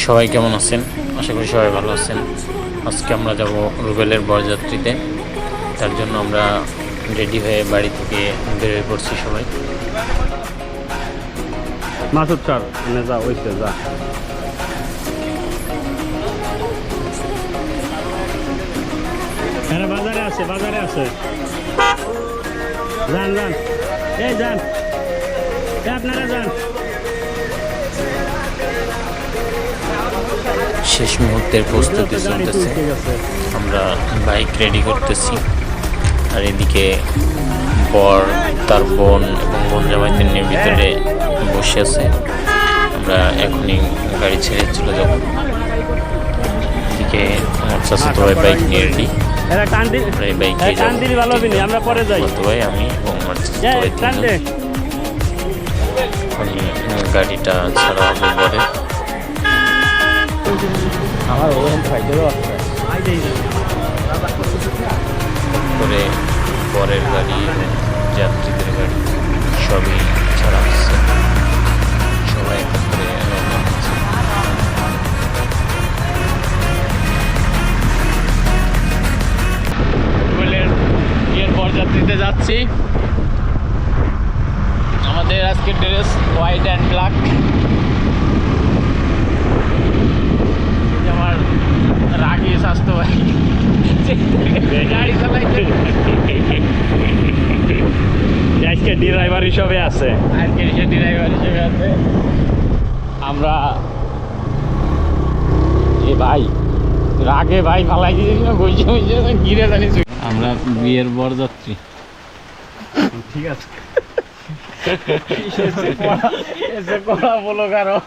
সবাই কেমন আছেন? আশা করি সবাই ভালো আছেন। আজকে আমরা যাব রুবেলের বরযাত্রীতে। তার জন্য আমরা রেডি হয়ে বাড়ি থেকে বেরিয়ে পড়ছি সবাই। মাসুদ স্যার যা ওইতে যা বাজারে আছে যান এই যান আপনারা যান। শেষ মুহূর্তের প্রস্তুতি চলতেছে, আমরা বাইক রেডি করতেছি। আর এদিকে বর, তার বোন এবং বোন জামাইদের নিয়ে ভিতরে বসে আছে। আমরা এখনই গাড়ি ছেড়ে চলে যাব। এদিকে আমার চাচাতো ভাই বাইক নিয়ে রেডি। আমরা পরে যাই। ভাই, আমি এবং আমার চাচাতো ভাই গাড়িটা ছাড়া হবে পরে। আমার করে পরের গাড়ি এবং যাত্রীদের গাড়ি সবই ছাড়া হচ্ছে, সবাই একত্রে রওনা হচ্ছে। বিয়ের বরযাত্রীতে যাচ্ছি। আমাদের আজকে ড্রেস হোয়াইট অ্যান্ড ব্ল্যাক। আমার রাগি স্বাস্থ্য ভাই গাড়ি চালাইতে আজকে ড্রাইভার হিসেবে আছে। আমরা এ ভাই রাগে ভাই ফালাই দিয়েছি না, গিরে জানিস। আমরা বিয়ের বরযাত্রী। ঠিক আছে, বলো কারো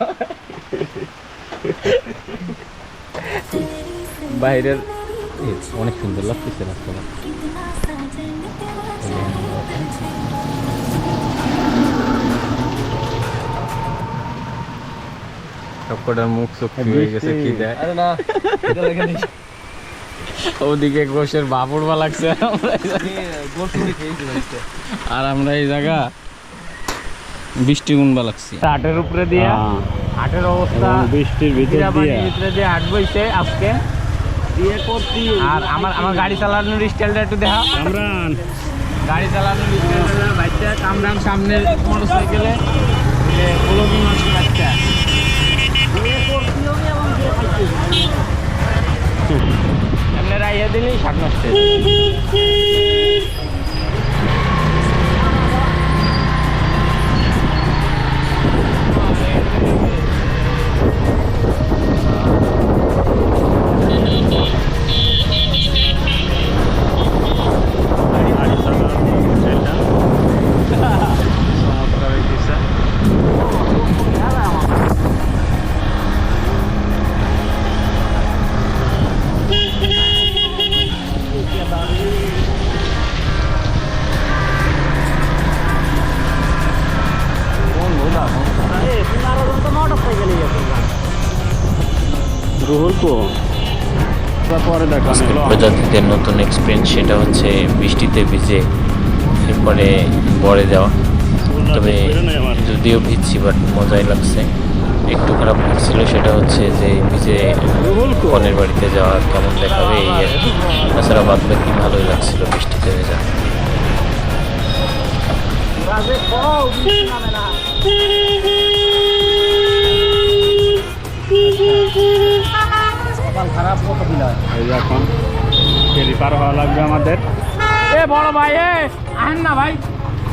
বাইরের অনেক সুন্দর লাগতেছে রাস্তাটা। সবকটার মুখ চোখি হয়ে গেছে, কি দেয় ওদিকে গোশের বাপুরবা লাগছে। আর আমরা এই জায়গা বৃষ্টি গুনবা লাগছে হাটের উপরে দিয়া। হাটের অবস্থা বৃষ্টির ভিতরে দিয়ে হাট বইছে আজকে। আর আমার গাড়ি চালানোর স্টাইলটা একটু দেখা। কামরান গাড়ি চালানোর স্টাইলটা বাচ্চা কামরান সামনে মোটরসাইকেলে ব্লগিং হচ্ছে বাচ্চা। আপনারা ইয়ে দিলেই ষাট নষ্ট। প্রজাতিদের নতুন এক্সপিরিয়েন্স সেটা হচ্ছে বৃষ্টিতে ভিজে এরপরে বরে যাওয়া। তবে যদিও ভিজছি বাট মজাই লাগছে। একটু খারাপ লাগছিল সেটা হচ্ছে যে ভিজে কনের বাড়িতে যাওয়া কেমন দেখাবে এই আর কি। তাছাড়া বাদ বাকি ভালোই লাগছিল বৃষ্টিতে ভেজা। এখন ফেরি পার হওয়া লাগবে আমাদের। এ বড় ভাই, আহেন না ভাই,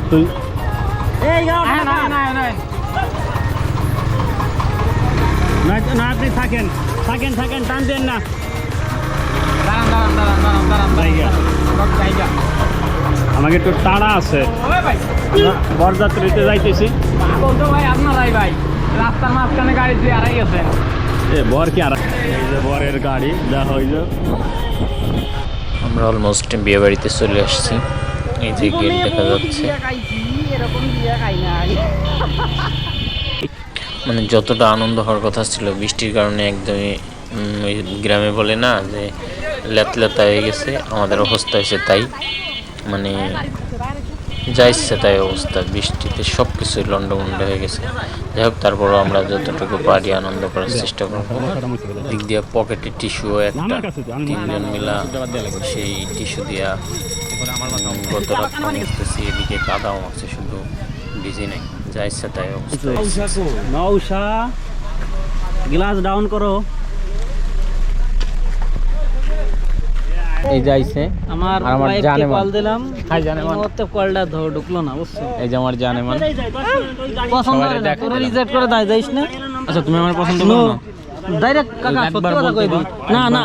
তুই না আপনি থাকেন টান দেন না। আমাকে একটু তাড়া আছে, বরযাত্রীতে যাইতেছি। ভাই আপনারাই ভাই রাস্তার মাঝখানে গাড়ি দিয়ে আড়াই গেছেন। বর কি আর এই যে বরের গাড়ি যা হইল। আমরা অলমোস্ট বিয়ে বাড়িতে চলে আসছি। এই যে গেট দেখা যাচ্ছে। মানে যতটা আনন্দ হওয়ার কথা ছিল বৃষ্টির কারণে একদমই গ্রামে বলে না যে লেতলেতা হয়ে গেছে, আমাদের অবস্থা হয়েছে তাই। মানে যা ইচ্ছে তাই অবস্থা, বৃষ্টিতে সব কিছুই লন্ডভন্ড হয়ে গেছে। যাই হোক, তারপরও আমরা যতটুকু পারি আনন্দ করার চেষ্টা করবো। দিক দিয়ে পকেটে টিস্যুও একটা, তিনজন মিলা সেই টিস্যু দিয়া গত রাত মুছতেছি। এদিকে কাদাও আছে, শুধু ভিজি নাই। যা ইচ্ছে তাই অবস্থা। নৌশা গ্লাস ডাউন করো। এই যাইছে আমার কল দিলাম, ওতে কলটা ঢুকলো না, বুঝছো? এই যে আমার জানে মান পছন্দ করে না, তোরা রিজেক্ট করে দাই যাইস না। আচ্ছা, তুমি আমার পছন্দ করো না? ডাইরেক্ট কাকা সত্যি কথা কই দিই। না না,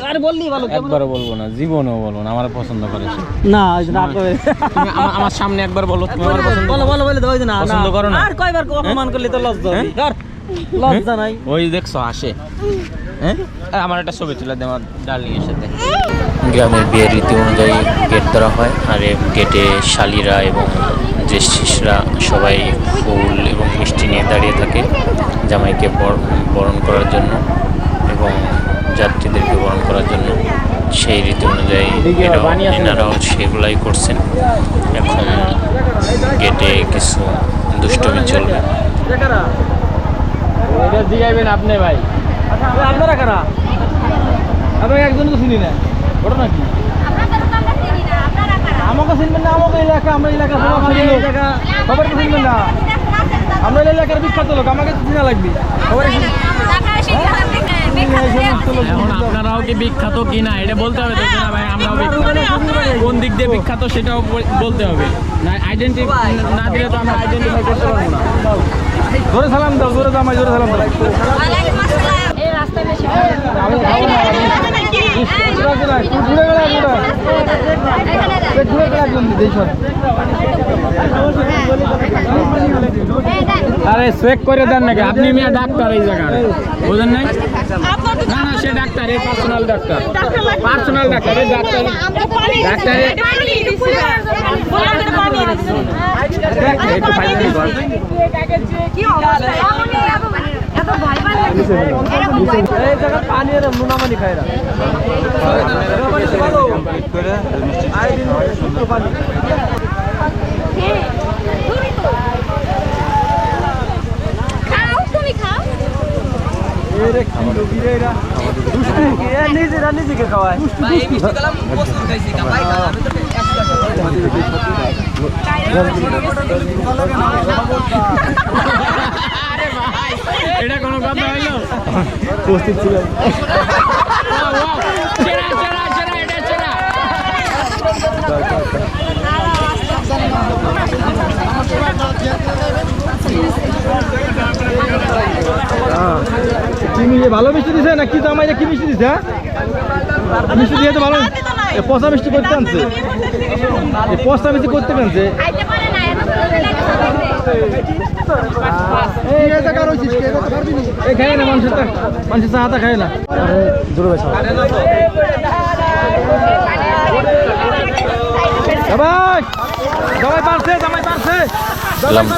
আরে বললি ভালো, একবারও বলবো না, জীবনেও বলবো না আমার পছন্দ করে সে। না রাগ করে তুমি আমার সামনে একবার বলো তুমি আমার পছন্দ বলো বলো বলে দাও। না পছন্দ করো না? আর কয়বার অপমান করলি তো লজ্জা হবে। আর লজ্জা নাই? ওই দেখছো আসে। হ্যাঁ, আমার একটা ছবি তুলে দে আমার ডার্লিং এর সাথে। গ্রামের বিয়ের রীতি অনুযায়ী গেট ধরা হয়, আর এই গেটে শালিরা এবং জ্যেষ্ঠীরা সবাই ফুল এবং মিষ্টি নিয়ে দাঁড়িয়ে থাকে জামাইকে বরণ করার জন্য এবং যাত্রীদেরকে বরণ করার জন্য। সেই রীতি অনুযায়ী এনারাও সেগুলাই করছেন। এখন গেটে কিছু দুষ্টমি চলবে। আপনি ভাই, আপনারা কারা? আমি একজন তো চিনি না, ওটা নাকি আমাকে চিনবেন না? আমাকে এলাকা, আমরা এলাকা সবার তো চিনবেন না। আমরা এলাকার বিখ্যাত লোক, আমাকে চিনা লাগবে। এখন আপনারাও কি বিখ্যাত কিনা এটা বলতে হবে তো না ভাই? আমরাও কোন দিক দিয়ে বিখ্যাত সেটাও বলতে হবে না। আইডেন্টি না দিলে তো আমরা আইডেন্টিফাই করতে পারবো না। জোরে সালাম দাও, জোরে জামাই, জোরে সালাম দাও। আরে চেক করে দেন নাকি আপনি? মিয়া ডাক্তার এই জায়গায় বুঝেন নাই? না না, সে ডাক্তার, এই পার্সোনাল ডাক্তার, পার্সোনাল ডাক্তার, এই ডাক্তার ডাক্তার একটু ফাইনালি বল। এই জায়গা পানি আর নুনামানি খায় না। নিজেরা নিজেকে খাওয়ায়। এটা কোনো কথা হইলো? উপস্থিত ছিলেন। কি মিষ্টি, ভালো মিষ্টি দিছে না কি? জামাই কি মিষ্টি দিছে? মিষ্টি দিয়ে তো ভালো, পচা মিষ্টি করতে আনছে, পচা মিষ্টি করতে আনছে। খায় না মানুষের চাহাতা খায় না।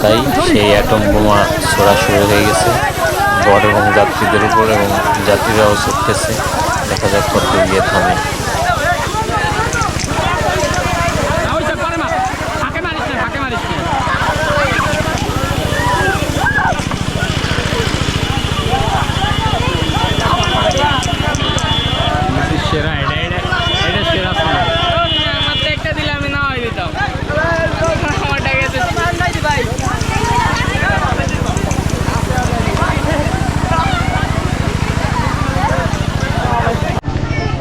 তাই সেই অ্যাটম বোমা ছোড়া শুরু হয়ে গেছে বর এবং যাত্রীদের উপর, এবং যাত্রীরাও ছুটতেছে। দেখা যাক কত গিয়ে থামে। সেরা এটা সেরা একটা দিলে আমি না হয় দিতাম।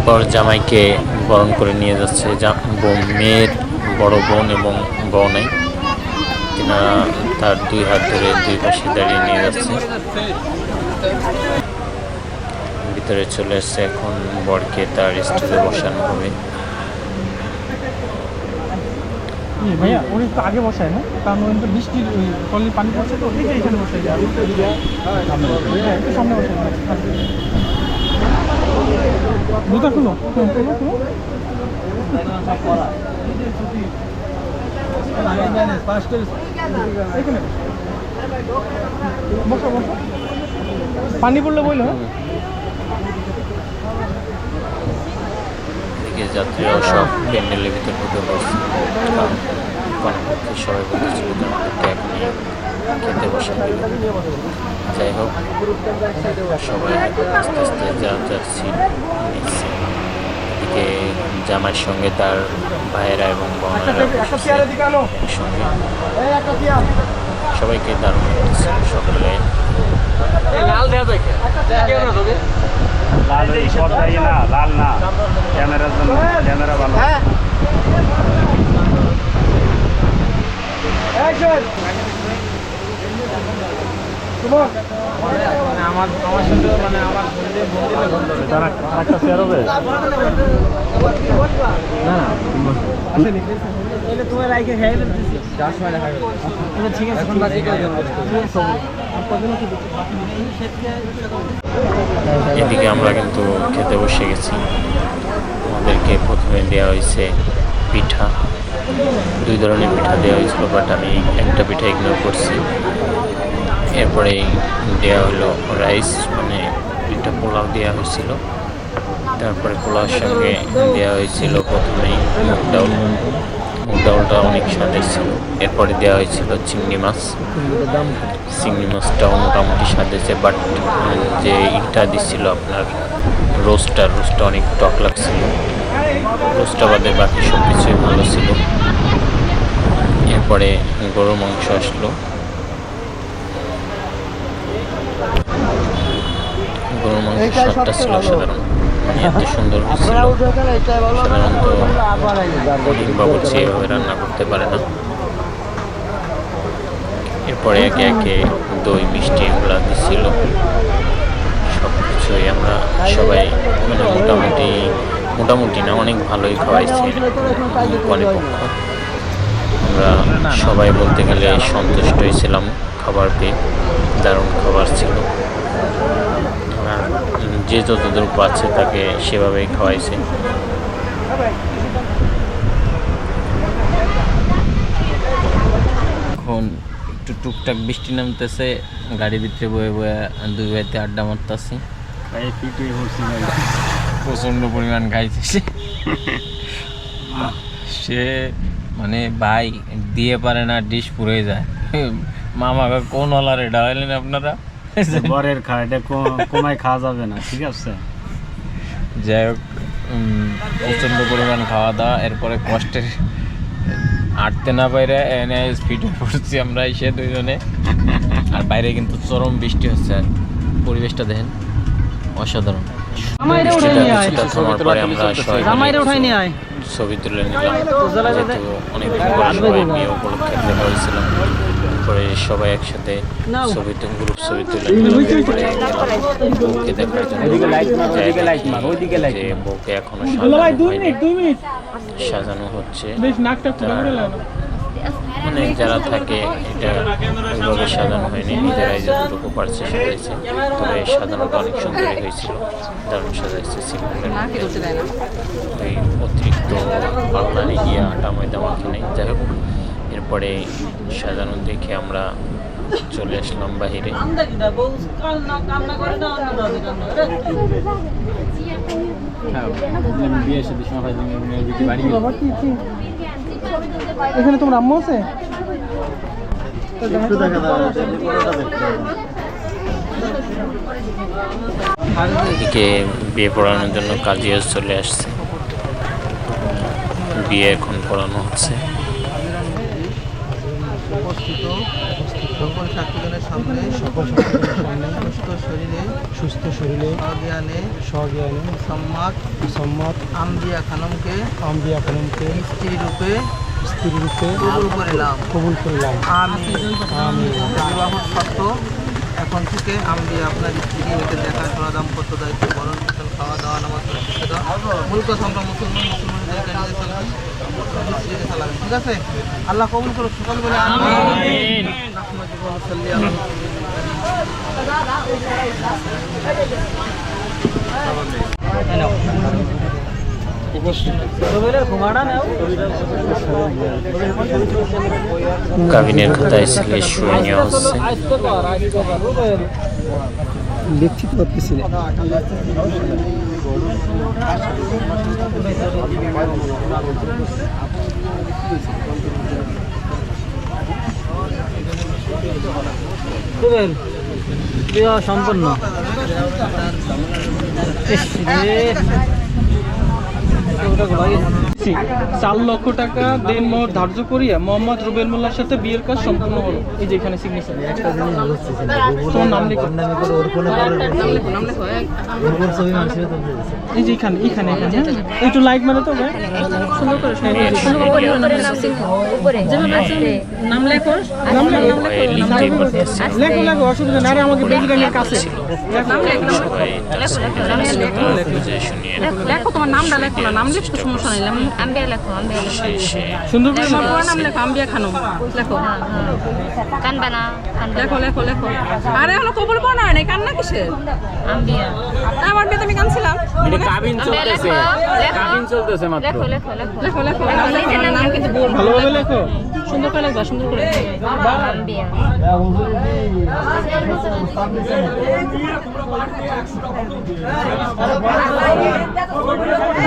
পর জামাইকে বরণ করে নিয়ে যাচ্ছে মেয়ের বড় বোন এবং বোনাই। তিনারা তার দুই হাত ধরে দুই পাশে দাঁড়িয়ে নিয়ে যাচ্ছে। ভিতরে চলে এসছে। এখন বরকে তার স্টেজে বসানো হবে। ভাইয়া উনি তো আগে বসায় না, কারণ ওই তো বৃষ্টির ওই পানি পড়ছে তো এইখানে বসাই যায়। একটু সামনে বসাই জুতা খুলো, বসো বসো, পানি পড়লে বললো। এদিকে যাত্রীরাও সব প্যান্ডেলের ভিতর ঢুকে পড়ছে। কনেপক্ষে সবাই বলতেছিল যে আমাদেরকে এখনই খেতে বসে দেবে। যাই হোক, সবাই আস্তে আস্তে যার যার সিট নিচ্ছে। এদিকে জামাইয়ের সঙ্গে তার ভাইয়েরা এবং বোনেরা বসেছে একসঙ্গে। সবাইকে দারুণ লাগতেছিল সকলে। লাল ওই পর্দায় না, লাল না, ক্যামেরার জন্য, ক্যামেরা ভালো। আরেকটা শেয়ার হবে এদিকে আমরা কিন্তু খেতে বসে গেছি। আমাদেরকে প্রথমে দেওয়া হয়েছে পিঠা, 2 ধরনের পিঠা দেওয়া হয়েছিল, বাট আমি একটা পিঠা ইগনোর করছি। এরপরে দেওয়া হলো রাইস, মানে একটা পোলাও দেওয়া হয়েছিল। তারপরে পোলাওর সঙ্গে দেওয়া হয়েছিল প্রথমেই মুগ ডাউল। মুগ ডাউলটা অনেক স্বাদের ছিল। এরপরে দেওয়া হয়েছিল চিংড়ি মাছ। চিংড়ি মাছটাও মোটামুটি স্বাদ হয়েছে, বাট যে ইটা দিচ্ছিল আপনার রোস্টটা অনেক টক লাগছিল। রোস্টটা বাদে বাকি সব কিছুই ভালো ছিল। এরপরে গরুর মাংস আসলো। গরুর মাংসের স্বাদটা ছিল সাধারণ, মানে এত সুন্দর ছিল। সাধারণত অনেক বাবুর্চি এভাবে রান্না করতে পারে না। এরপরে একে একে দই মিষ্টি এগুলো দিচ্ছিল। সব কিছুই আমরা সবাই মানে মোটামুটি না, অনেক ভালোই খাওয়াইছে কনেপক্ষ। আমরা সবাই বলতে গেলে সন্তুষ্ট হয়েছিলাম খাবার পেয়ে। দারুণ খাবার ছিল। যে যতদূর পাচ্ছে তাকে সেভাবেই খাওয়াইছে। এখন একটু টুকটাক বৃষ্টি নামতেছে, গাড়ির ভিতরে বয়ে বয়ে 2 ভাইতে আড্ডা মারতেছি। প্রচণ্ড পরিমাণ খাইছে সে, মানে ভাই দিয়ে পারে না, ডিশ পুড়ে যায়। মামাকে কোন ওলারে ডালাইলেন আপনারা? বরের খাওয়া, এটা কমায় খাওয়া যাবে না, ঠিক আছে। যাই হোক, প্রচণ্ড পরিমাণ খাওয়া দাওয়া। এরপরে কষ্টের আটতে না বাইরে এনে স্পিডে পড়ছি আমরা এসে 2 জনে। আর বাইরে কিন্তু চরম বৃষ্টি হচ্ছে। আর পরিবেশটা দেখেন, অসাধারণ। থামার পরে আমরা ছবি তুলে নিলাম, যেহেতু অনেকদিন পরে সবাই মেয়ে উপলক্ষে দেখা হয়েছিলাম। পরে সবাই একসাথে গ্রুপ ছবি তুলে বউকে দেখার জন্য যে বউকে এখনো সাজানো হচ্ছে। মানে যারা থাকে এটা ওইভাবে সাজানো হয়নি, নিজেরাই যতটুকু পারছে সাজাইছে। তবে সাজানোটা অনেক সুন্দরই হয়েছিল, দারুণ সাজাইছে। ওই অতিরিক্ত পাল্লারে গিয়ে আটা ময়দা মাখি নেই। যাই হোক, এরপরে সাজানো দেখে আমরা চলে আসলাম বাহিরে। এখানে তোমার আম্মু আছে? এদিকে বিয়ে পড়ানোর জন্য কাজিও চলে আসছে। বিয়ে এখন পড়ানো হচ্ছে। সকল সাক্ষীগণের সামনে সুস্থ শরীরে স্বজ্ঞানে সম্মাত আম্বিয়া খানমকে স্ত্রী রূপে কবুল করিলাম। আমি বিবাহ সত্য এখন থেকে আম্বিয়া আপনার স্ত্রী মেয়েকে দেখাশোনা দাম্পত্য দায়িত্ব বরণ পোষণ খাওয়া দাওয়া নামাজ মূল কথা আমরা মুসলমান জায়গা নিজে চলবেন, স্ত্রীকে চালাবেন, ঠিক আছে? আল্লাহ কবুল করুক। সকল বলে আমিন। কাবিনের খাতায় ছেলে শুয়ে নেওয়া হচ্ছে। দেখছি তো পাচ্ছি না। বিবাহ সম্পন্ন। 4 লক্ষ টাকা দেনমোহর ধার্য করিয়া মোহাম্মদ রুবেল মোল্লার সাথে বিয়ের কাজ সম্পন্ন হলো। এই যে এখানে সিগনেচার। একটা জিনিস বুঝতেছি না, তোমার নাম লেখো। নাম করে ওর ফোনে ওর ছবি মানুষের তো দিয়েছে। এই যে এখানে এখানে এখানে একটু লাইট মারো তো ভাই, সুন্দর করে নাম লেখো। নাম লেখো লেখো লেখো, অসুবিধা না। আরে আমাকে বেজিরানের কাছে লেখো, তোমার নামটা লেখো না, নাম লিখতে সমস্যা নেই। আম্বিয়া লেখো, আম্বিয়া সুন্দর করে তোমার নাম লেখো, আম্বিয়া খানম লেখো। কানবানা লেখো লেখো লেখো। আরে হলো কবুল বনা হয় নাই, কান্না কিসের? আম্বিয়া আমার বিয়েতে আমি কানছিলাম। কাবিন চলতেছে, কাবিন চলতেছে মাত্র। লেখো লেখো লেখো লেখো লেখো, নাম কিন্তু বলবো। ভালোভাবে লেখো। সুন্দর করে লেখো, সুন্দর করে। আম্বিয়া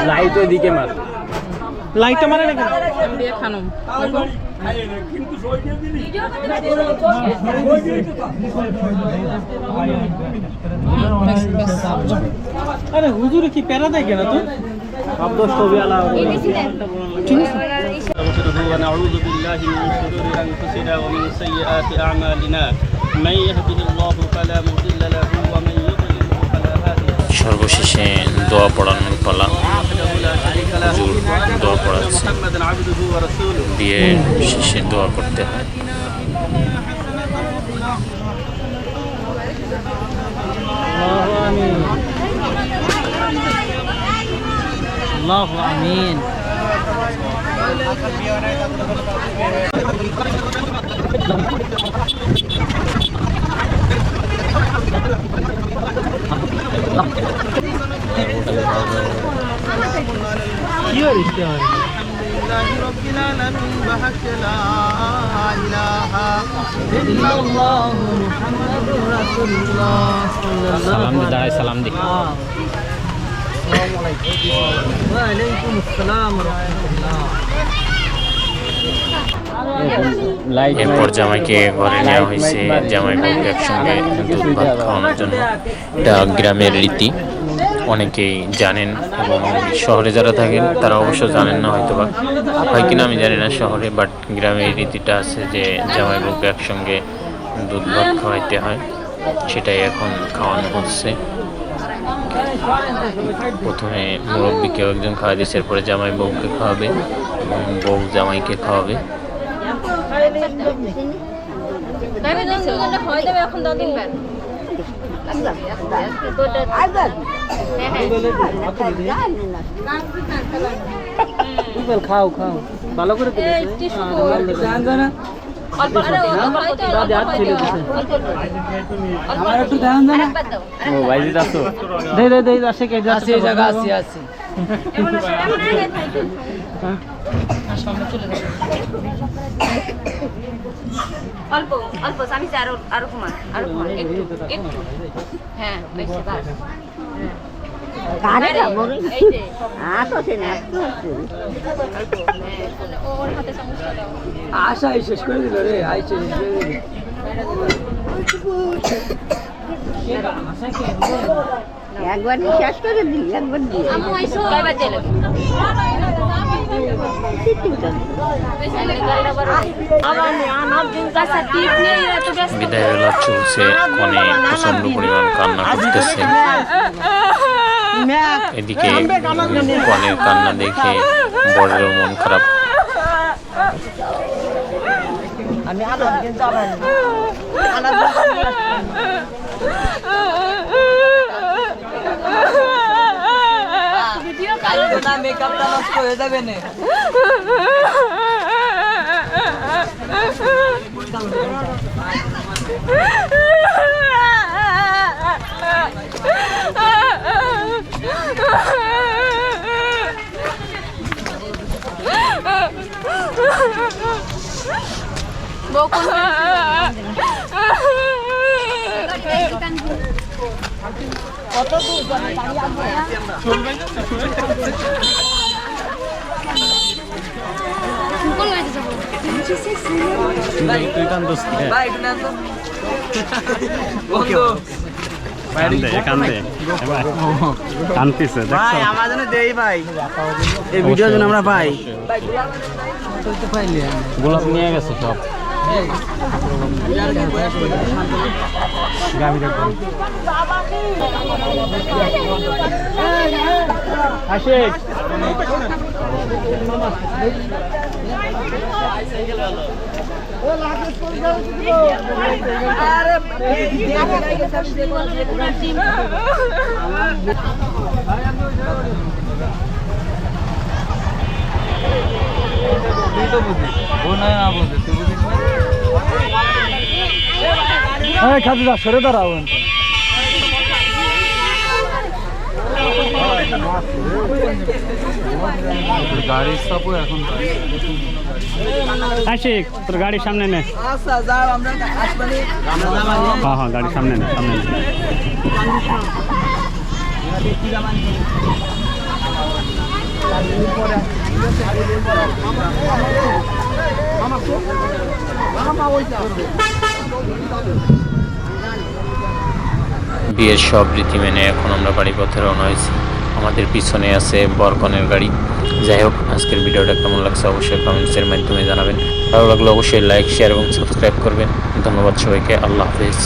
লাইট ওইদিকে মার। লাইটটা মারে না কেন? আম্বিয়া খানম লেখো। আরে হুজুরে কি প্যারা দেয় কেন তো? ونعوذ بالله من شرور أنفسنا ومن سيئات أعمالنا من يهده الله فلا مضل له ومن يضلل فلا هادي له সর্বশেষে দোয়া পড়ানোর পালা। হুজুর দোয়া পড়াচ্ছে, محمدا عبده ورسوله বিয়ের শেষে দোয়া করতে হয়। আল্লাহু আমিন। কি হইছে? لله رب العالمين بحق لا إله إلا الله محمد رسول الله صلى الله সালাম দি, দাঁড়ায় সালাম দি। وعليكم السلام ورحمة الله এরপর জামাইকে ঘরে নেওয়া হয়েছে, জামাই বউকে একসঙ্গে দুধ ভাত খাওয়ানোর জন্য। এটা গ্রামের রীতি, অনেকেই জানেন এবং শহরে যারা থাকেন তারা অবশ্য জানেন না, হয়তো বা হয় কিনা আমি জানি না শহরে, বাট গ্রামে এই রীতিটা আছে যে জামাই বউকে একসঙ্গে দুধ ভাত খাওয়াইতে হয়। সেটাই এখন খাওয়ানো হচ্ছে। প্রথমে মুরব্বীকেও একজন খাওয়া দিচ্ছে, এরপরে জামাই বউকে খাওয়াবে এবং বউ জামাইকে খাওয়াবে। এখন দাদু খাও খাও ভালো করে অল্প অল্প আমি আরো আরো কুমার একটু একটু। হ্যাঁ বেশি বাস। ওর হাতে সমস্যা দাও। আশা শেষ করে দিল রে। একবার শেষ করে দিই, একবার দিই। আমি আইসো কয়বার দিলে বিদায় বেলা চলছে, কনে প্রচন্ড পরিমাণ কান্না করতেছে। এদিকে কনের কান্না দেখে বড়েরও মন খারাপ। আমি আলাদা কিন্তু আমার মেকআপটা নষ্ট হয়ে যাবে না। কত দূর দাঁড়িয়ে তুই কান্দোস কি? ভাই একটু নেন তো কান্দে কান্দিছে ভাই আমার জন্য দেই ভাই এই ভিডিও জন্য আমরা পাই গোলাপ নিয়ে গেছে সব। আশিক খাদিজা সরে দাঁড়াও গাড়ির সাপো এখন আশিক তোর গাড়ির সামনে নে। আচ্ছা যাও আমরা আসবানি হ্যাঁ হ্যাঁ গাড়ির সামনে নে, সামনে নে। বিয়ের সব রীতি মেনে এখন আমরা বাড়ি পথে রওনা হয়েছি। আমাদের পিছনে আছে বরকনের গাড়ি। যাই হোক, আজকের ভিডিওটা কেমন লাগছে অবশ্যই কমেন্টসের মাধ্যমে জানাবেন। ভালো লাগলে অবশ্যই লাইক, শেয়ার এবং সাবস্ক্রাইব করবেন। ধন্যবাদ সবাইকে। আল্লাহ হাফেজ।